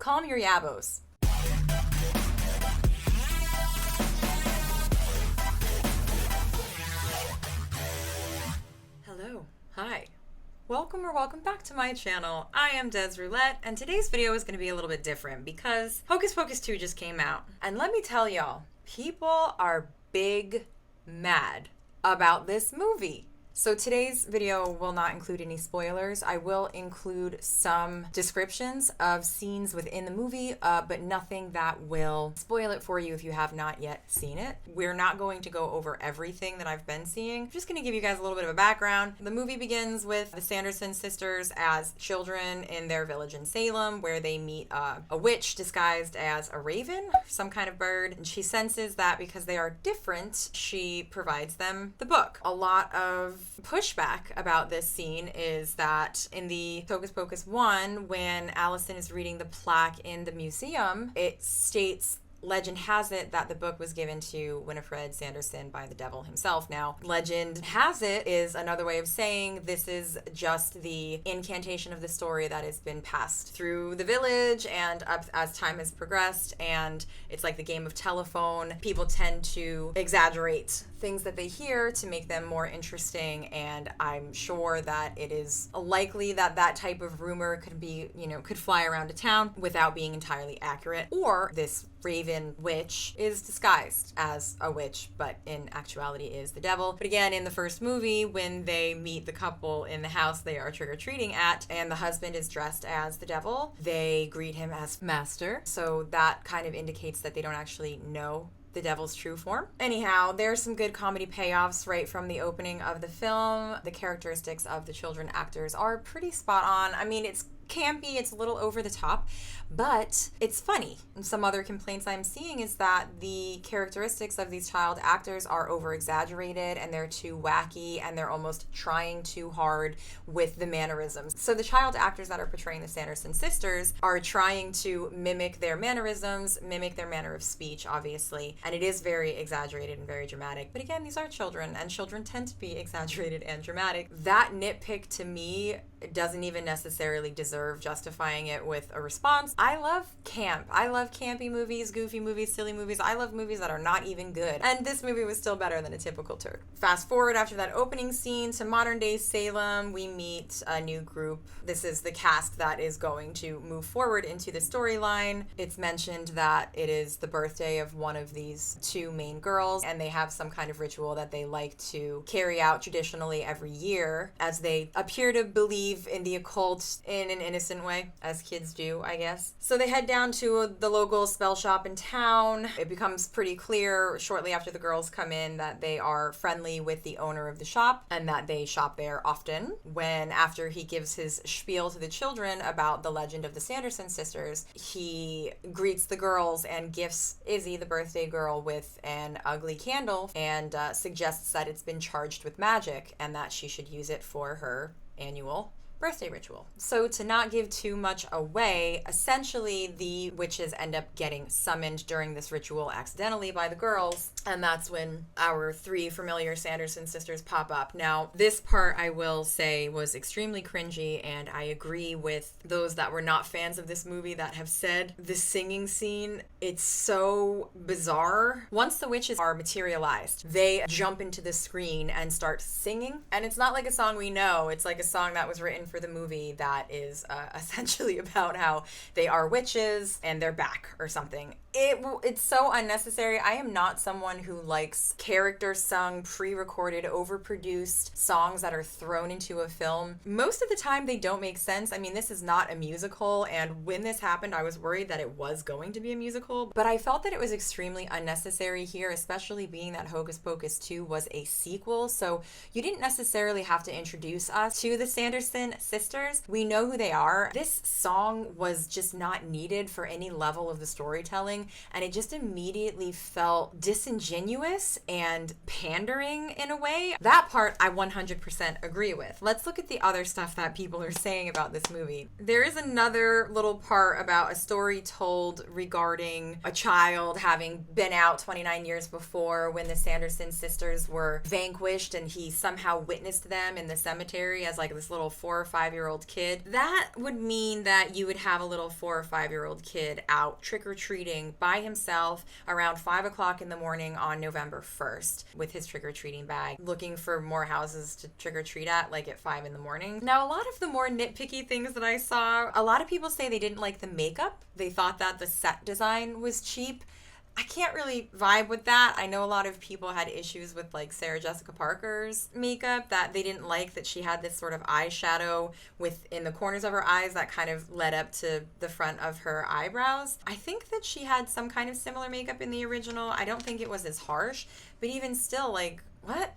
calm your yabos. Hello. Hi. Welcome back to my channel. I am Des Roulette, and today's video is going to be a little bit different because Hocus Pocus 2 just came out. And let me tell y'all, people are big mad about this movie. So today's video will not include any spoilers. I will include some descriptions of scenes within the movie, but nothing that will spoil it for you if you have not yet seen it. We're not going to go over everything that I've been seeing. I'm just going to give you guys a little bit of a background. The movie begins with the Sanderson sisters as children in their village in Salem, where they meet a witch disguised as a raven, some kind of bird, and she senses that because they are different, she provides them the book. A lot of pushback about this scene is that in the Hocus Pocus 1, when Allison is reading the plaque in the museum, it states, legend has it that the book was given to Winifred Sanderson by the devil himself. Now, legend has it is another way of saying this is just the incantation of the story that has been passed through the village and up as time has progressed, and it's like the game of telephone. People tend to exaggerate things that they hear to make them more interesting, and I'm sure that it is likely that that type of rumor could be, could fly around a town without being entirely accurate, or this raven witch is disguised as a witch, but in actuality is the devil. But again, in the first movie, when they meet the couple in the house they are trick-or-treating at, and the husband is dressed as the devil, they greet him as master. So that kind of indicates that they don't actually know the devil's true form. Anyhow, there's some good comedy payoffs right from the opening of the film. The characteristics of the children actors are pretty spot on. I mean, it's campy, it's a little over the top, but it's funny. And some other complaints I'm seeing is that the characteristics of these child actors are over exaggerated and they're too wacky and they're almost trying too hard with the mannerisms. So the child actors that are portraying the Sanderson sisters are trying to mimic their mannerisms, mimic their manner of speech, obviously, and it is very exaggerated and very dramatic. But again, these are children, and children tend to be exaggerated and dramatic. That nitpick to me doesn't even necessarily deserve justifying it with a response. I love camp. I love campy movies, goofy movies, silly movies. I love movies that are not even good. And this movie was still better than a typical turd. Fast forward after that opening scene to modern day Salem, we meet a new group. This is the cast that is going to move forward into the storyline. It's mentioned that it is the birthday of one of these two main girls, and they have some kind of ritual that they like to carry out traditionally every year, as they appear to believe in the occult in an innocent way, as kids do, I guess. So they head down to the local spell shop in town. It becomes pretty clear shortly after the girls come in that they are friendly with the owner of the shop and that they shop there often. When, after he gives his spiel to the children about the legend of the Sanderson sisters, he greets the girls and gifts Izzy, the birthday girl, with an ugly candle and suggests that it's been charged with magic and that she should use it for her annual birthday ritual. So to not give too much away, essentially the witches end up getting summoned during this ritual accidentally by the girls, and that's when our three familiar Sanderson sisters pop up. Now, this part I will say was extremely cringy, and I agree with those that were not fans of this movie that have said the singing scene, it's so bizarre. Once the witches are materialized, they jump into the screen and start singing, and it's not like a song we know. It's like a song that was written for the movie that is essentially about how they are witches and they're back or something. It's so unnecessary. I am not someone who likes character sung, pre-recorded, overproduced songs that are thrown into a film. Most of the time they don't make sense. I mean, this is not a musical, and when this happened I was worried that it was going to be a musical, but I felt that it was extremely unnecessary here, especially being that Hocus Pocus 2 was a sequel, so you didn't necessarily have to introduce us to the Sanderson sisters. We know who they are. This song was just not needed for any level of the storytelling, and it just immediately felt disingenuous and pandering in a way. That part I 100% agree with. Let's look at the other stuff that people are saying about this movie. There is another little part about a story told regarding a child having been out 29 years before when the Sanderson sisters were vanquished, and he somehow witnessed them in the cemetery as like this little 4 or 5-year-old kid, that would mean that you would have a little 4 or 5-year-old kid out trick-or-treating by himself around 5 o'clock in the morning on November 1st with his trick-or-treating bag, looking for more houses to trick-or-treat at, like at 5 in the morning. Now, a lot of the more nitpicky things that I saw, a lot of people say they didn't like the makeup. They thought that the set design was cheap. I can't really vibe with that. I know a lot of people had issues with like Sarah Jessica Parker's makeup, that they didn't like that she had this sort of eyeshadow within the corners of her eyes that kind of led up to the front of her eyebrows. I think that she had some kind of similar makeup in the original. I don't think it was as harsh, but even still, like, what?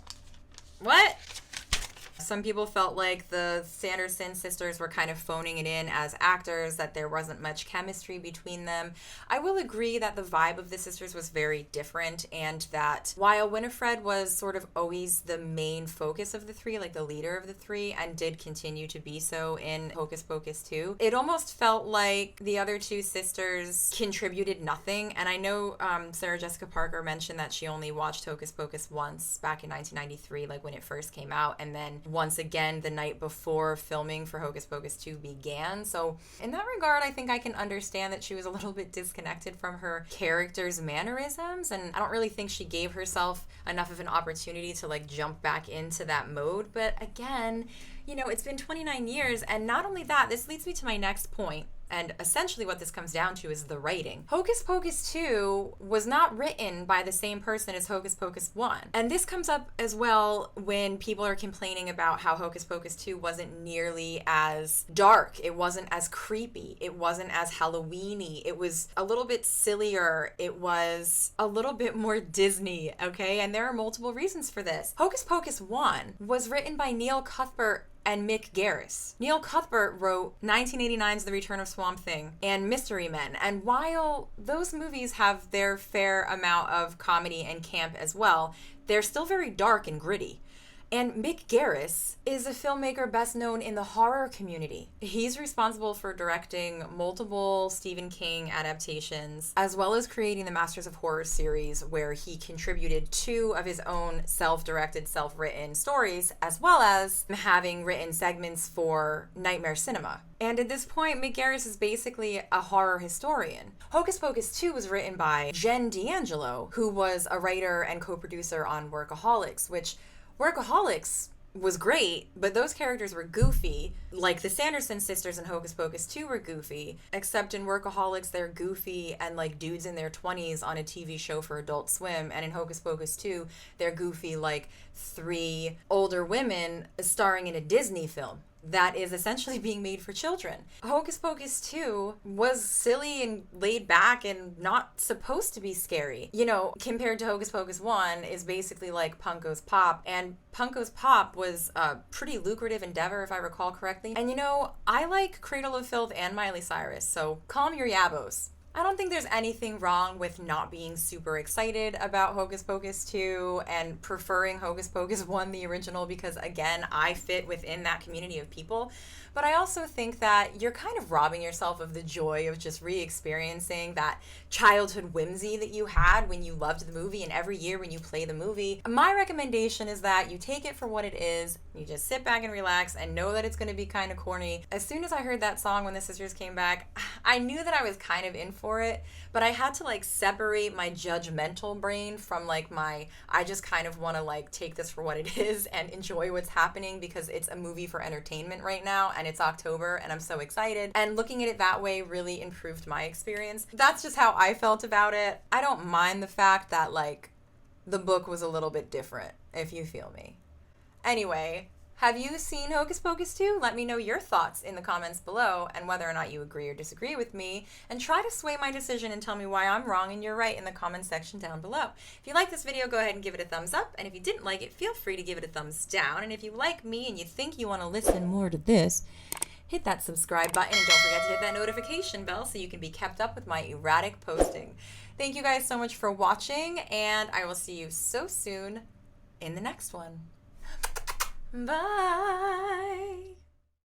Some people felt like the Sanderson sisters were kind of phoning it in as actors, that there wasn't much chemistry between them. I will agree that the vibe of the sisters was very different, and that while Winifred was sort of always the main focus of the three, like the leader of the three, and did continue to be so in Hocus Pocus 2, it almost felt like the other two sisters contributed nothing. And I know Sarah Jessica Parker mentioned that she only watched Hocus Pocus once back in 1993, like when it first came out, and then once again the night before filming for Hocus Pocus 2 began. So in that regard, I think I can understand that she was a little bit disconnected from her character's mannerisms, and I don't really think she gave herself enough of an opportunity to like jump back into that mode. But again, you know, it's been 29 years, and not only that, this leads me to my next point. And essentially what this comes down to is the writing. Hocus Pocus 2 was not written by the same person as Hocus Pocus 1. And this comes up as well when people are complaining about how Hocus Pocus 2 wasn't nearly as dark. It wasn't as creepy. It wasn't as Halloween-y. It was a little bit sillier. It was a little bit more Disney, okay? And there are multiple reasons for this. Hocus Pocus 1 was written by Neil Cuthbert and Mick Garris. Neil Cuthbert wrote 1989's The Return of Swamp Thing and Mystery Men, and while those movies have their fair amount of comedy and camp as well, they're still very dark and gritty. And Mick Garris is a filmmaker best known in the horror community. He's responsible for directing multiple Stephen King adaptations, as well as creating the Masters of Horror series, where he contributed 2 of his own self-directed, self-written stories, as well as having written segments for Nightmare Cinema. And at this point, Mick Garris is basically a horror historian. Hocus Pocus 2 was written by Jen D'Angelo, who was a writer and co-producer on Workaholics, which Workaholics was great, but those characters were goofy. Like the Sanderson sisters in Hocus Pocus 2 were goofy, except in Workaholics they're goofy and like dudes in their 20s on a TV show for Adult Swim, and in Hocus Pocus 2 they're goofy like 3 older women starring in a Disney film that is essentially being made for children. Hocus Pocus 2 was silly and laid back and not supposed to be scary. You know, compared to Hocus Pocus 1 is basically like Punko's Pop, and Punko's Pop was a pretty lucrative endeavor if I recall correctly. And you know, I like Cradle of Filth and Miley Cyrus, so calm your yabos. I don't think there's anything wrong with not being super excited about Hocus Pocus 2 and preferring Hocus Pocus 1, the original, because again, I fit within that community of people. But I also think that you're kind of robbing yourself of the joy of just re-experiencing that childhood whimsy that you had when you loved the movie, and every year when you play the movie. My recommendation is that you take it for what it is, you just sit back and relax and know that it's going to be kind of corny. As soon as I heard that song when the sisters came back, I knew that I was kind of in for it, but I had to like separate my judgmental brain from like my, I just kind of want to like take this for what it is and enjoy what's happening because it's a movie for entertainment right now and it's October and I'm so excited. And looking at it that way really improved my experience. That's just how I felt about it. I don't mind the fact that like the book was a little bit different, if you feel me. Anyway, have you seen Hocus Pocus 2? Let me know your thoughts in the comments below and whether or not you agree or disagree with me, and try to sway my decision and tell me why I'm wrong and you're right in the comments section down below. If you like this video, go ahead and give it a thumbs up, and if you didn't like it, feel free to give it a thumbs down, and if you like me and you think you want to listen more to this, hit that subscribe button and don't forget to hit that notification bell so you can be kept up with my erratic posting. Thank you guys so much for watching, and I will see you so soon in the next one. Bye.